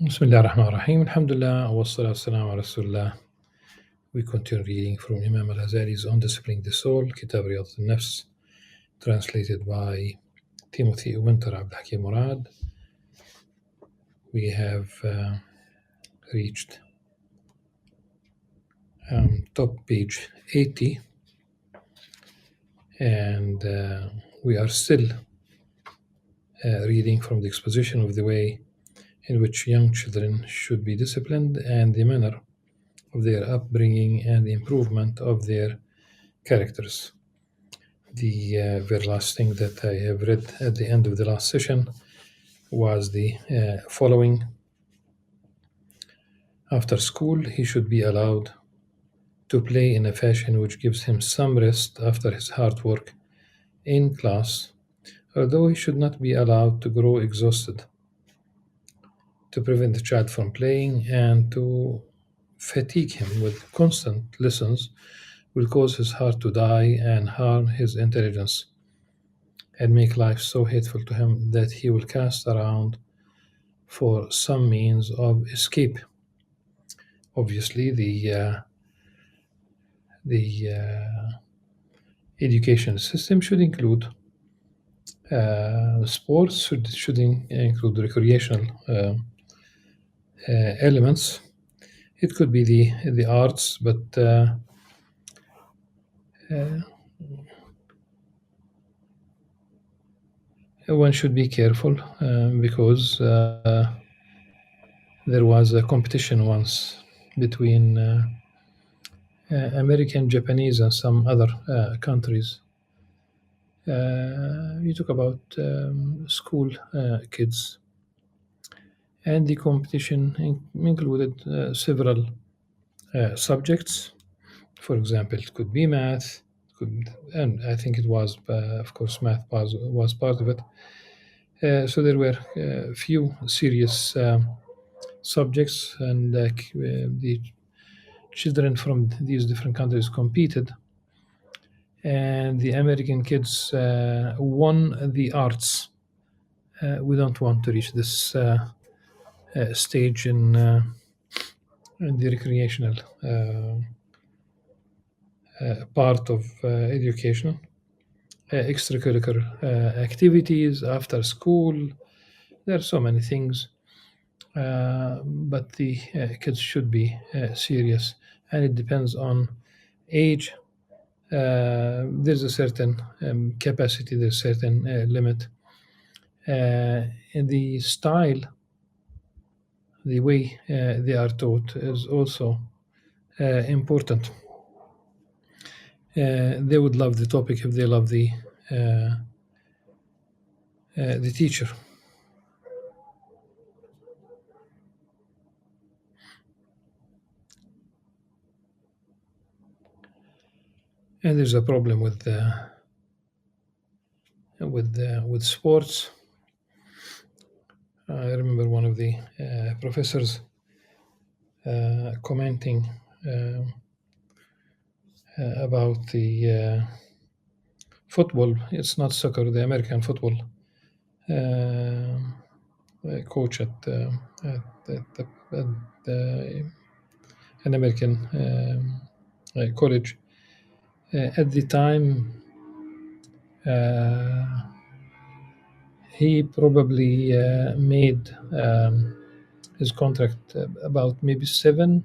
Bismillah ar-Rahman ar-Rahim. Alhamdulillah, wa salatu wassalamu ala Rasulullah. We continue reading from Imam Al-Ghazali's On Disciplining the Soul, Kitab Riyadh al-Nafs, translated by Timothy Winter Abdul Hakim Murad. We have reached top page 80, and we are still reading from the exposition of the way in which young children should be disciplined and the manner of their upbringing and the improvement of their characters. The very last thing that I have read at the end of the last session was the following. After school, he should be allowed to play in a fashion which gives him some rest after his hard work in class, although he should not be allowed to grow exhausted. To prevent the child from playing and to fatigue him with constant lessons will cause his heart to die and harm his intelligence and make life so hateful to him that he will cast around for some means of escape. Obviously, the education system should include sports, should include recreational elements. It could be the arts, but one should be careful because there was a competition once between American, Japanese, and some other countries. You talk about school kids, and the competition included several subjects. For example, it could be math, and I think it was, of course, math was part of it. So there were few serious subjects, and the children from these different countries competed, and the American kids won the arts. We don't want to reach this stage in the recreational part of education. Extracurricular activities after school. There are so many things, but the kids should be serious, and it depends on age. There's a certain capacity, there's a certain limit. And the style, the way they are taught is also important. They would love the topic if they love the teacher. And there's a problem with sports. I remember one of the professors commenting about the football. It's not soccer, the American football coach at an American college. At the time, he probably made his contract about maybe 7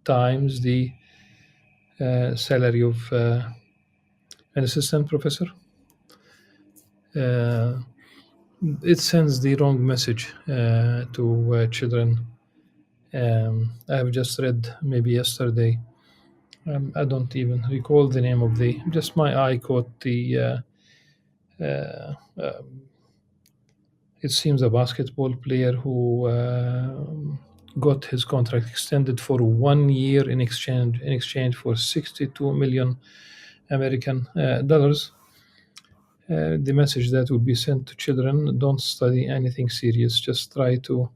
times the salary of an assistant professor. It sends the wrong message to children. I have just read maybe yesterday. I don't even recall the name of just my eye caught the it seems a basketball player who got his contract extended for 1 year in exchange for 62 million American dollars. The message that would be sent to children: don't study anything serious, just try to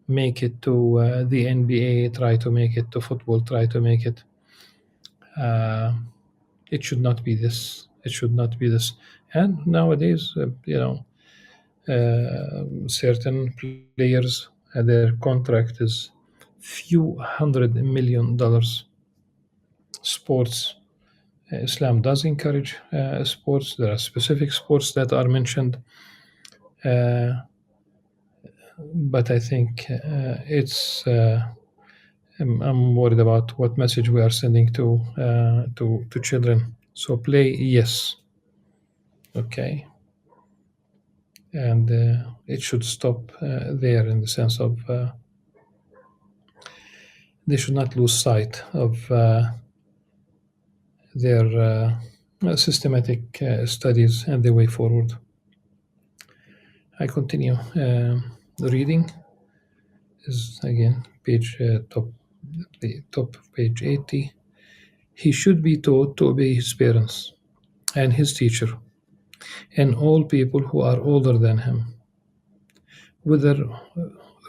make it to the NBA, try to make it to football, try to make it. It should not be this. It should not be this. And nowadays, certain players Their contract is few $100 million. Sports. Islam does encourage sports. There are specific sports that are mentioned, uh, but I think I'm worried about what message we are sending to children. So play, yes, okay, and it should stop there in the sense of they should not lose sight of their systematic studies and the way forward. I continue. Reading is again page the top of page 80. He should be taught to obey his parents and his teacher and all people who are older than him, whether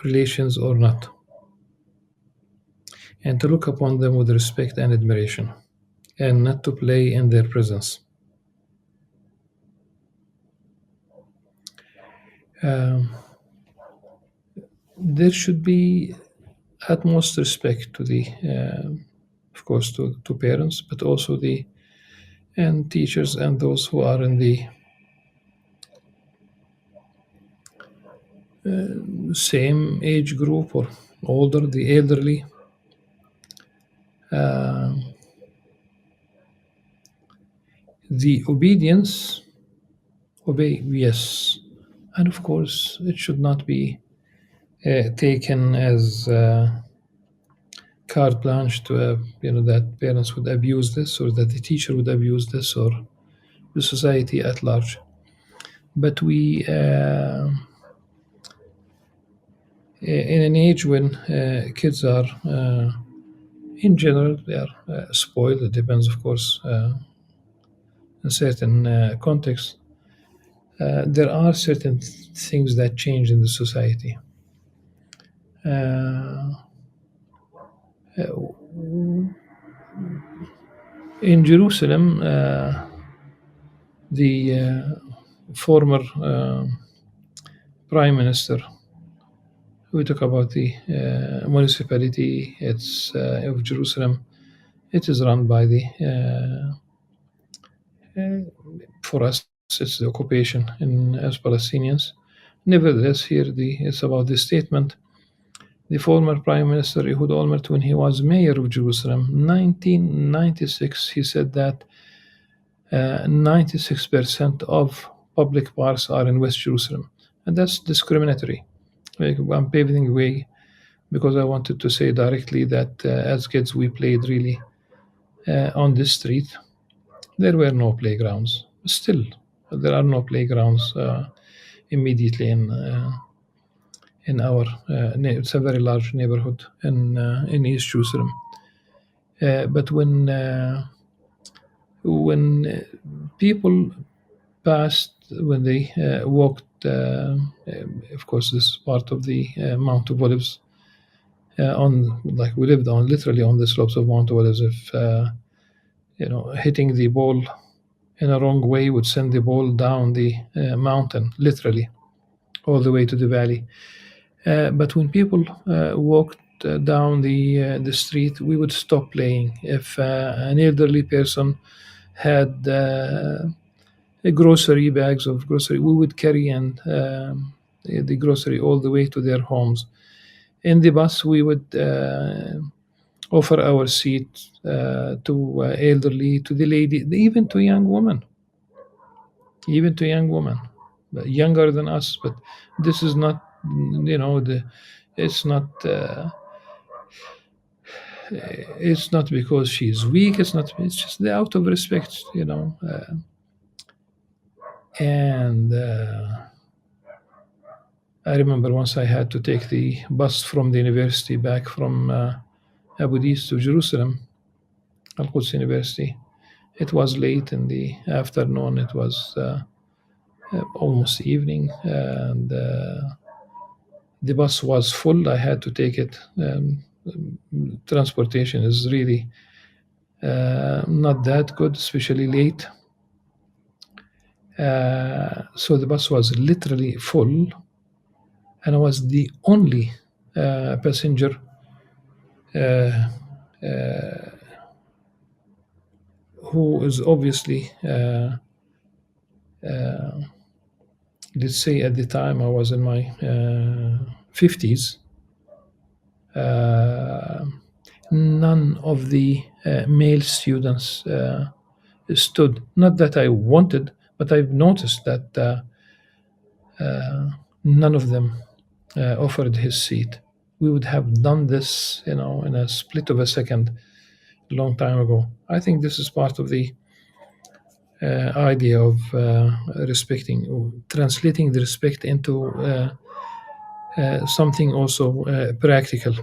relations or not, and to look upon them with respect and admiration, and not to play in their presence. Um, there should be utmost respect to the, of course, to parents, but also the and teachers and those who are in the same age group or older, the elderly. Uh, the obedience, obey, yes, and of course, it should not be taken as carte blanche to that parents would abuse this or that the teacher would abuse this or the society at large. But we, in an age when kids are, in general, they are spoiled. It depends, of course, in certain contexts. There are certain things that change in the society. Uh, in Jerusalem, the former prime minister, we talk about the municipality of Jerusalem. It is run by for us, it's the occupation as Palestinians. Nevertheless, here it's about the statement. The former Prime Minister Ehud Olmert, when he was mayor of Jerusalem, 1996, he said that 96% of public parks are in West Jerusalem, and that's discriminatory. Like, I'm paving the way because I wanted to say directly that as kids we played really on this street. There were no playgrounds. Still, there are no playgrounds immediately in our. It's a very large neighborhood in East Jerusalem. But when people passed, when they walked, of course, this is part of the Mount of Olives. On like we lived on literally on the slopes of Mount of Olives. If hitting the ball in a wrong way would send the ball down the mountain, literally, all the way to the valley. But when people walked down the street, we would stop playing. If an elderly person had grocery bags of grocery, we would carry and the grocery all the way to their homes. In the bus, we would offer our seat to elderly, to the lady, even to young women, younger than us. But this is not, it's not. It's not because she's weak. It's not. It's just the out of respect, and I remember once I had to take the bus from the university back from Abu Dis to Jerusalem, Al-Quds University. It was late in the afternoon. It was almost evening, and the bus was full. I had to take it. Transportation is really not that good, especially late. So the bus was literally full, and I was the only passenger uh, who is obviously, let's say at the time I was in my 50s, uh, none of the male students stood. Not that I wanted, but I've noticed that none of them offered his seat. We would have done this, in a split of a second, a long time ago. I think this is part of the idea of respecting, or translating the respect into something also practical.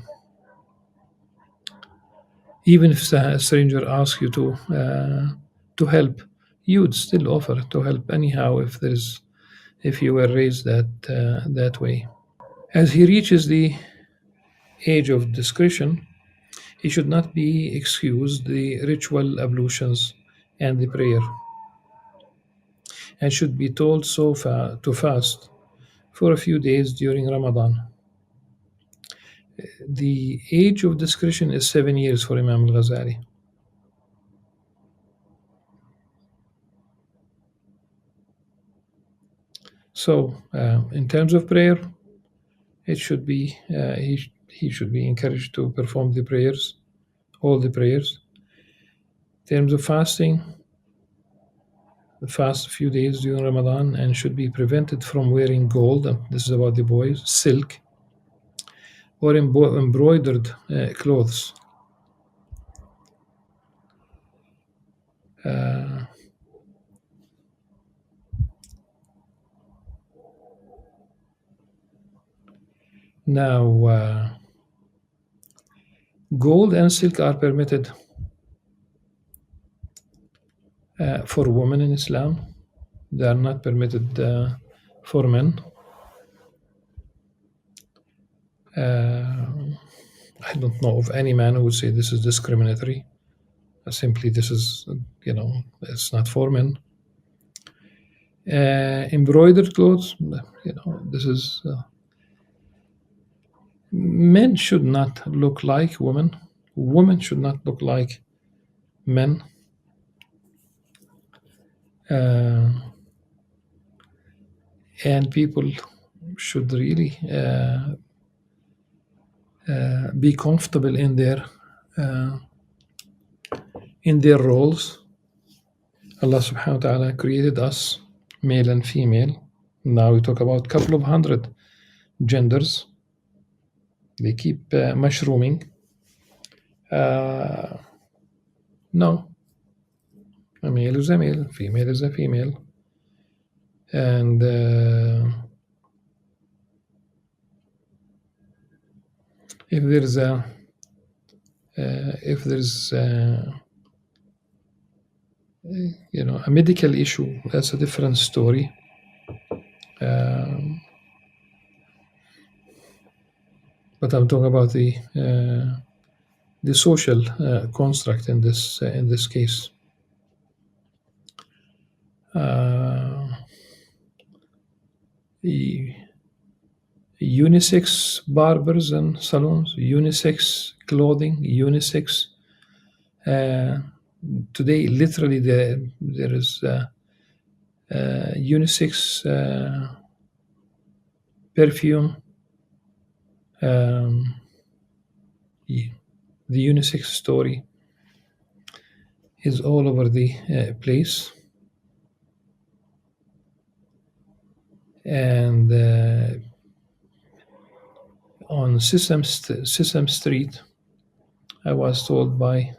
Even if a stranger asks you to help, you would still offer to help anyhow if you were raised that way. As he reaches the age of discretion, he should not be excused the ritual ablutions and the prayer, and should be told to fast for a few days during Ramadan. The age of discretion is 7 years for Imam Al-Ghazali. So, in terms of prayer, it should be he should be encouraged to perform the prayers, all the prayers. In terms of fasting, fast a few days during Ramadan and should be prevented from wearing gold. And this is about the boys, silk, or embroidered clothes. Uh, Now, gold and silk are permitted for women in Islam. They are not permitted for men. I don't know of any man who would say this is discriminatory. Simply, this is, it's not for men. Embroidered clothes, this is. Men should not look like women. Women should not look like men. Uh, and people should really be comfortable uh, in their roles. Allah subhanahu wa ta'ala created us male and female. Now we talk about a couple of hundred genders. They keep mushrooming. No, a male is a male, female is a female. And if there's a medical issue, that's a different story. But I'm talking about the social construct in this case. The unisex barbers and salons, unisex clothing, unisex. Today, literally, there is unisex perfume. The unisex story is all over the place. And on Sesame Street, I was told by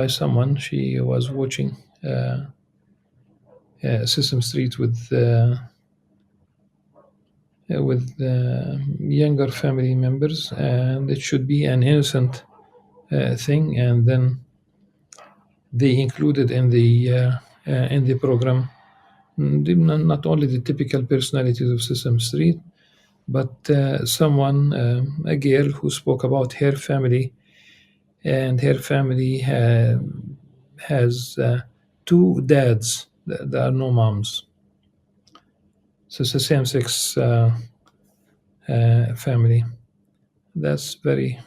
someone, she was watching Sesame Street with younger family members, and it should be an innocent thing. And then they included in the program not only the typical personalities of Sesame Street, but someone, a girl who spoke about her family, and her family has two dads. There are no moms. So it's a same-sex family. That's very.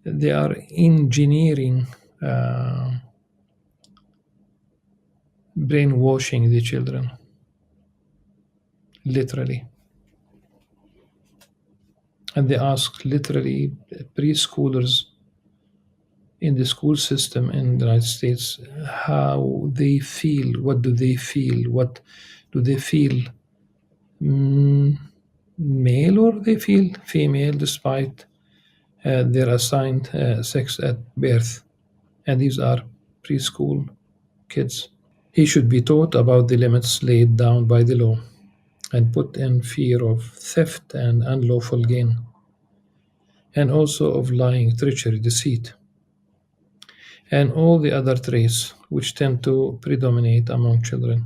They are engineering, brainwashing the children, literally. And they ask literally preschoolers in the school system in the United States how they feel, what do they feel, what do they feel, mm, male or they feel female despite their assigned sex at birth. And these are preschool kids. He should be taught about the limits laid down by the law and put in fear of theft and unlawful gain, and also of lying, treachery, deceit, and all the other traits which tend to predominate among children.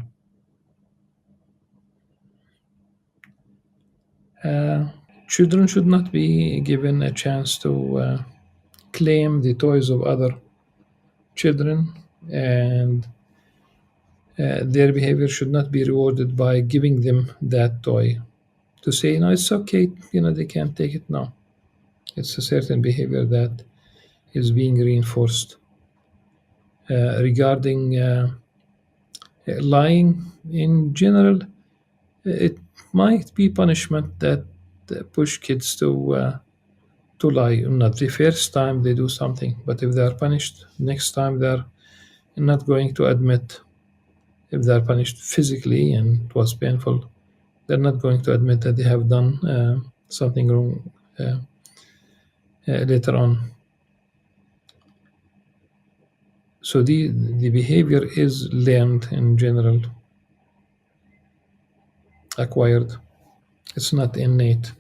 Uh, Children should not be given a chance to claim the toys of other children, and their behavior should not be rewarded by giving them that toy to say, no, it's okay, they can't take it now. It's a certain behavior that is being reinforced. Regarding lying in general, it might be punishment that push kids to lie. Not the first time they do something, but if they are punished, next time they're not going to admit. If they are punished physically and it was painful, they're not going to admit that they have done something wrong later on. So the behavior is learned in general, acquired. It's not innate.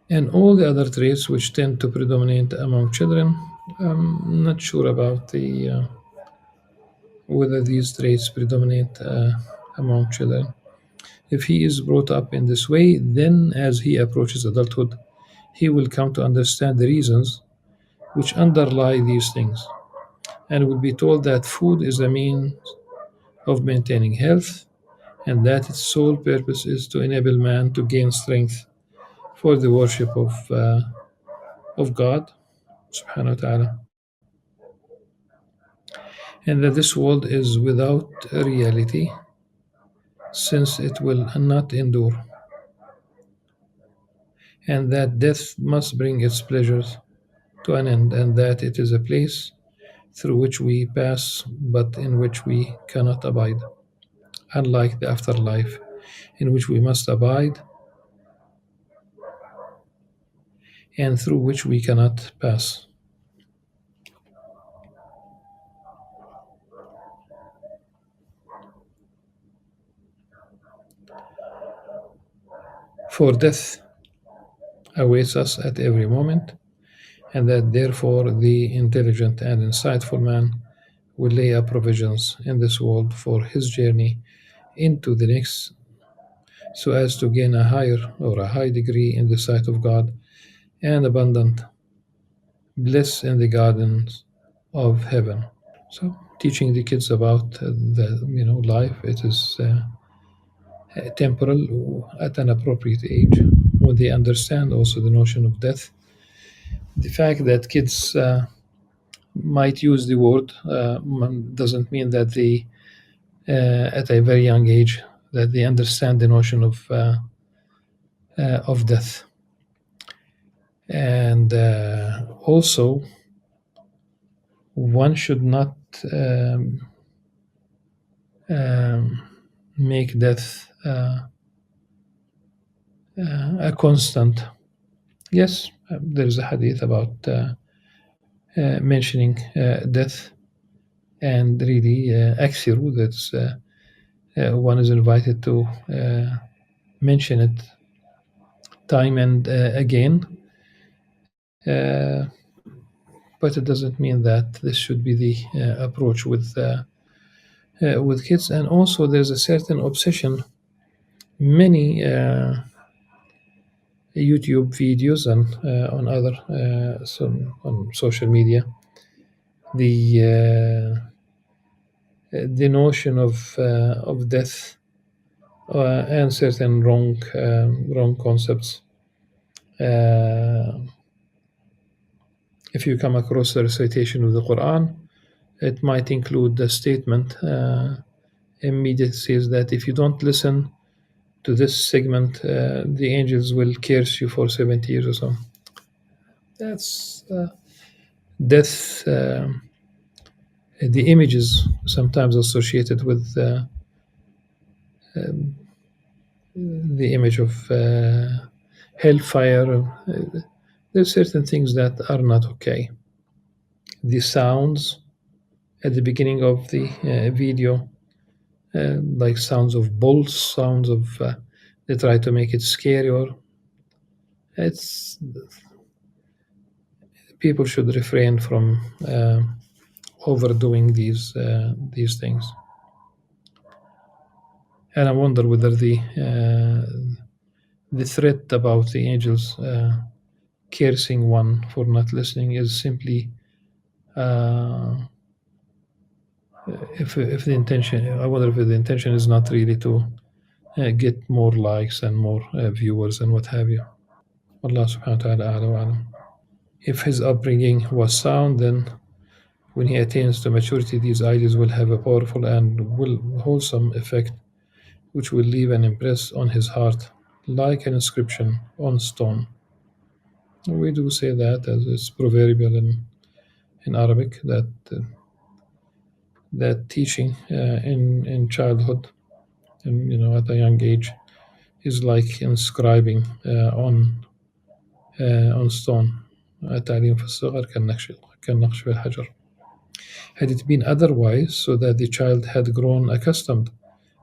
And all the other traits which tend to predominate among children, I'm not sure about the whether these traits predominate among children. If he is brought up in this way, then as he approaches adulthood, he will come to understand the reasons which underlie these things, and will be told that food is a means of maintaining health, and that its sole purpose is to enable man to gain strength for the worship of God, subhanahu wa ta'ala, and that this world is without reality, since it will not endure, and that death must bring its pleasures to an end, and that it is a place through which we pass, but in which we cannot abide, unlike the afterlife, in which we must abide and through which we cannot pass. For death awaits us at every moment, and that therefore the intelligent and insightful man will lay up provisions in this world for his journey into the next, so as to gain a higher or a high degree in the sight of God and abundant bliss in the gardens of heaven. So, teaching the kids about the life, it is temporal at an appropriate age when they understand also the notion of death. The fact that kids might use the word doesn't mean that they, at a very young age, that they understand the notion of death. And also, one should not make death a constant. Yes, there is a hadith about mentioning death, and really aksiru, that's one is invited to mention it time and again, but it doesn't mean that this should be the approach with kids. And also, there's a certain obsession. Many YouTube videos and on other some on social media, the notion of death and certain wrong concepts. Uh, if you come across a recitation of the Quran, it might include the statement immediately says that if you don't listen to this segment, the angels will curse you for 70 years or so. That's death. The images sometimes associated with the image of hellfire. There's certain things that are not okay. The sounds at the beginning of the video, like sounds of bolts, sounds of they try to make it scarier. It's people should refrain from overdoing these things. And I wonder whether the threat about the angels cursing one for not listening is simply uh, if the intention. I wonder if the intention is not really to get more likes and more viewers and what have you. Allah subhanahu wa ta'ala a'la wa a'lam. If his upbringing was sound, then when he attains to maturity, these ideas will have a powerful and will wholesome effect, which will leave an impress on his heart, like an inscription on stone. We do say that, as it's proverbial in Arabic, that teaching in childhood, and at a young age, is like inscribing on stone. التعليم في الصغر كالنقش في الحجر. Had it been otherwise, so that the child had grown accustomed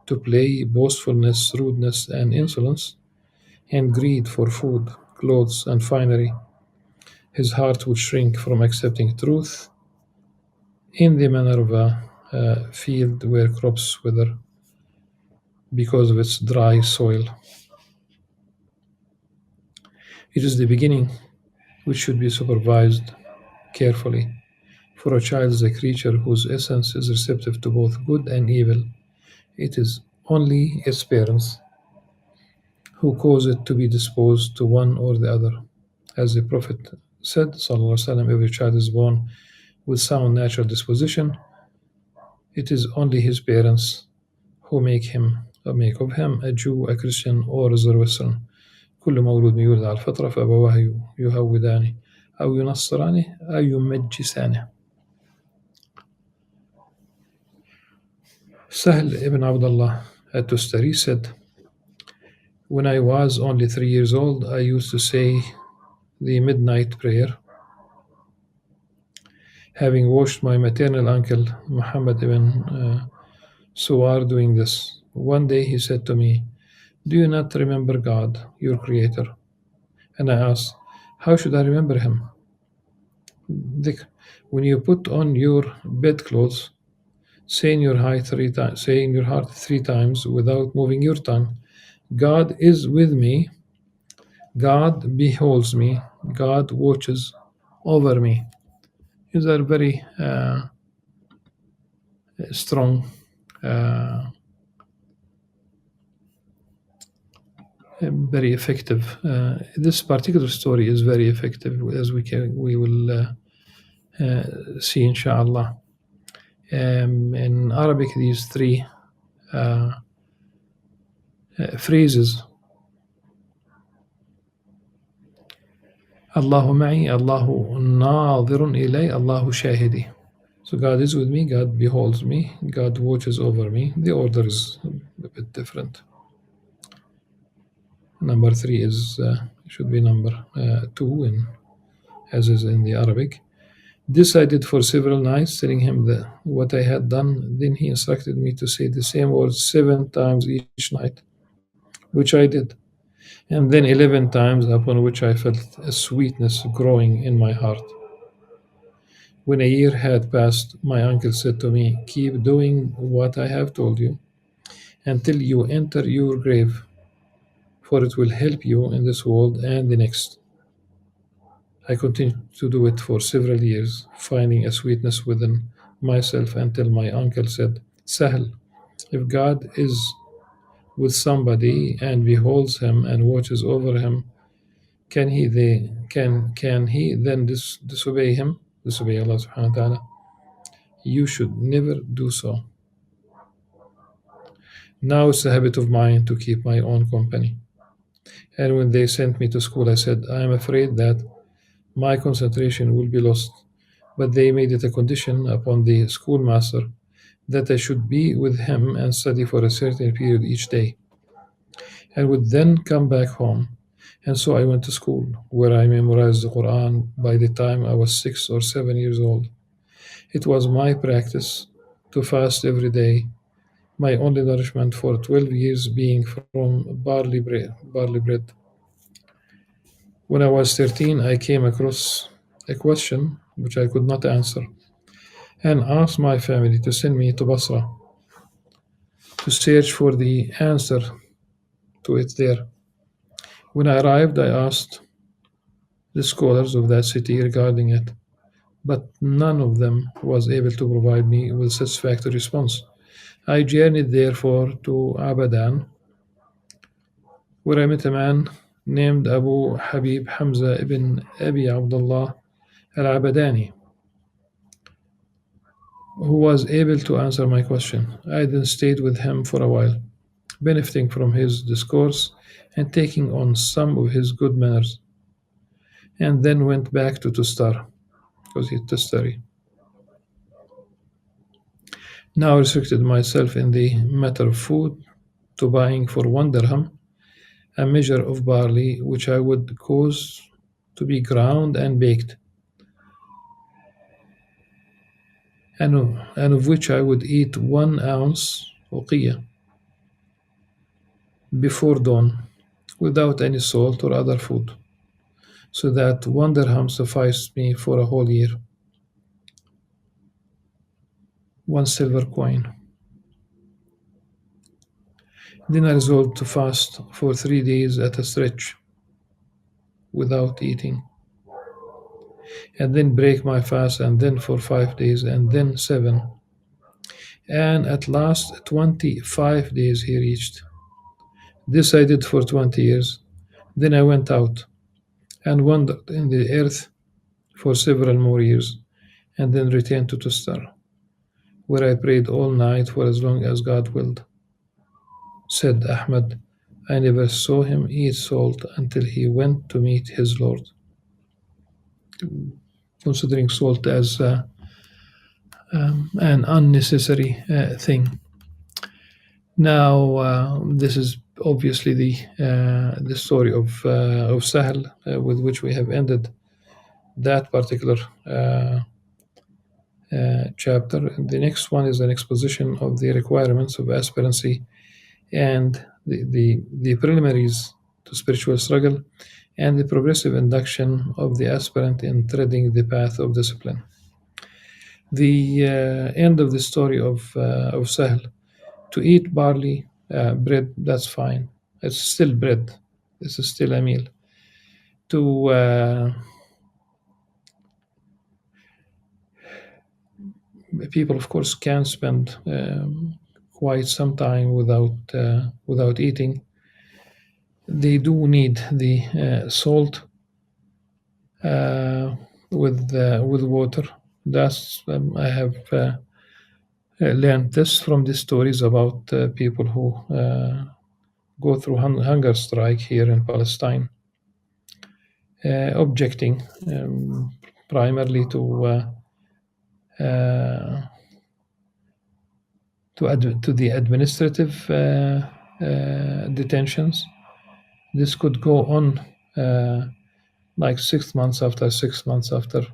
to play, boastfulness, rudeness, and insolence, and greed for food, clothes, and finery, his heart would shrink from accepting truth in the manner of a field where crops wither because of its dry soil. It is the beginning which should be supervised carefully, for a child is a creature whose essence is receptive to both good and evil. It is only its parents who cause it to be disposed to one or the other. As the Prophet said, Sallallahu Alaihi Wasallam, every child is born with sound natural disposition. It is only his parents who make of him a Jew, a Christian, or a Zoroastrian. كل مولود يولد على الفطرة فأبواه يهودانه أو ينصرانه أو يمجسانه. Sahl ibn Abdullah at-Tustari said, when I was only 3 years old, I used to say the midnight prayer. Having watched my maternal uncle Muhammad ibn Suwar doing this, one day he said to me, do you not remember God, your creator? And I asked, how should I remember him? Dhikr. When you put on your bedclothes, say in your heart 3 times without moving your tongue, God is with me, God beholds me, God watches over me. These are very strong, very effective. This particular story is very effective, as we will see, inshallah. In Arabic, these three phrases, Allahu ma'i, Allahu nadirun ilay, Allahu shahidi. So God is with me, God beholds me, God watches over me. The order is a bit different. Number 3 should be number 2, as is in the Arabic. This I did for several nights, telling him what I had done. Then he instructed me to say the same words 7 times each night, which I did. And then 11 times, upon which I felt a sweetness growing in my heart. When a year had passed, my uncle said to me, keep doing what I have told you until you enter your grave, for it will help you in this world and the next. I continued to do it for several years, finding a sweetness within myself until my uncle said, Sahl, if God is with somebody and beholds him and watches over him, can he then disobey him, disobey Allah subhanahu wa ta'ala? You should never do so. Now it's a habit of mine to keep my own company. And when they sent me to school, I said, I am afraid that my concentration will be lost. But they made it a condition upon the schoolmaster that I should be with him and study for a certain period each day, and would then come back home. And so I went to school, where I memorized the Quran by the time I was 6 or 7 years old. It was my practice to fast every day, my only nourishment for 12 years being from barley bread. When I was 13, I came across a question which I could not answer and asked my family to send me to Basra to search for the answer to it there. When I arrived, I asked the scholars of that city regarding it, but none of them was able to provide me with satisfactory response. I journeyed therefore to Abadan, where I met a man named Abu Habib Hamza ibn Abi Abdullah al-Abadani, who was able to answer my question. I then stayed with him for a while, benefiting from his discourse and taking on some of his good manners, and then went back to Tustar, because he Tustari. Now restricted myself in the matter of food to buying for 1 dirham a measure of barley which I would cause to be ground and baked, and of which I would eat 1 ounce uqiyah before dawn, without any salt or other food, so that 1 dirham sufficed me for a whole year, 1 silver coin. Then I resolved to fast for 3 days at a stretch without eating, and then break my fast, and then for 5 days, and then 7. And at last 25 days he reached. This I did for 20 years. Then I went out and wandered in the earth for several more years, and then returned to Tustar, where I prayed all night for as long as God willed. Said Ahmad, I never saw him eat salt until he went to meet his Lord, considering salt as an unnecessary thing. Now, this is obviously the story of Sahel, with which we have ended that particular chapter. The next one is an exposition of the requirements of aspirancy and the preliminaries to spiritual struggle and the progressive induction of the aspirant in treading the path of discipline. The end of the story of Sahel. To eat barley bread, that's fine. It's still bread. This is still a meal. To people, of course, can spend quite some time without eating. They do need the salt with water. That's I have learned this from the stories about people who go through hunger strike here in Palestine, objecting primarily to the administrative detentions. This could go on like 6 months after 6 months after.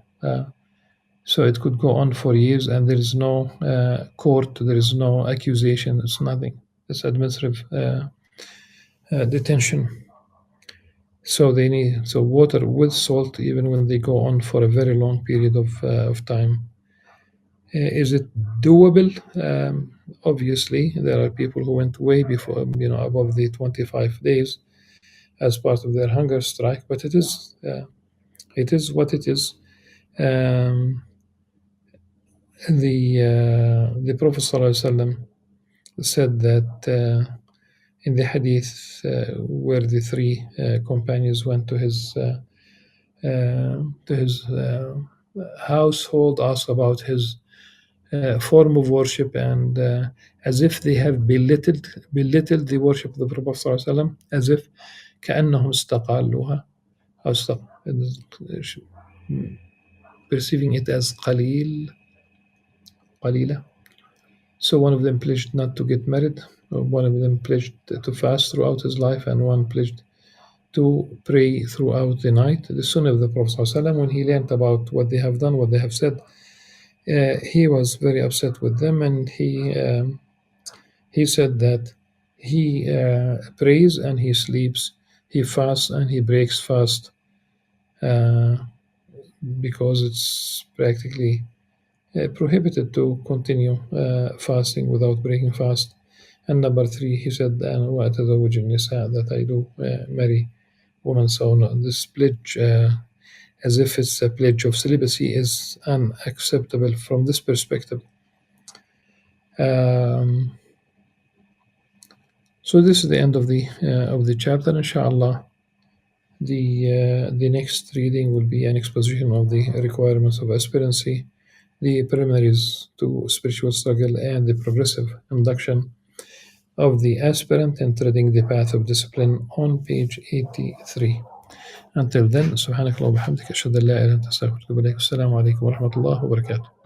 So it could go on for years, and there is no court, there is no accusation, it's nothing. It's administrative detention. So they need water with salt, even when they go on for a very long period of time. Is it doable? Obviously, there are people who went way before, above the 25 days as part of their hunger strike, but it is what it is. The Prophet ﷺ said that in the hadith where the three companions went to his household, asked about his form of worship, and as if they have belittled the worship of the Prophet صلى الله عليه وسلم, as if كأنهم استقالوها أو perceiving it as قليلة. So one of them pledged not to get married, one of them pledged to fast throughout his life, and one pledged to pray throughout the night. The Sunnah of the Prophet ﷺ, when he learned about what they have done, what they have said, he was very upset with them, and he said that he prays and he sleeps, he fasts and he breaks fast, because it's practically prohibited to continue fasting without breaking fast. And number three, he said, وأتزوج النساء, that I do marry women. So no, this pledge, as if it's a pledge of celibacy, is unacceptable from this perspective. So this is the end of the chapter. Inshallah, the next reading will be an exposition of the requirements of aspirancy, the preliminaries to spiritual struggle, and the progressive induction of the aspirant in treading the path of discipline on page 83. Until then, سبحانك اللهم وبحمدك أشهد أن لا إله إلا أنت أستغفرك وأتوب إليك. السلام عليكم ورحمة الله وبركاته.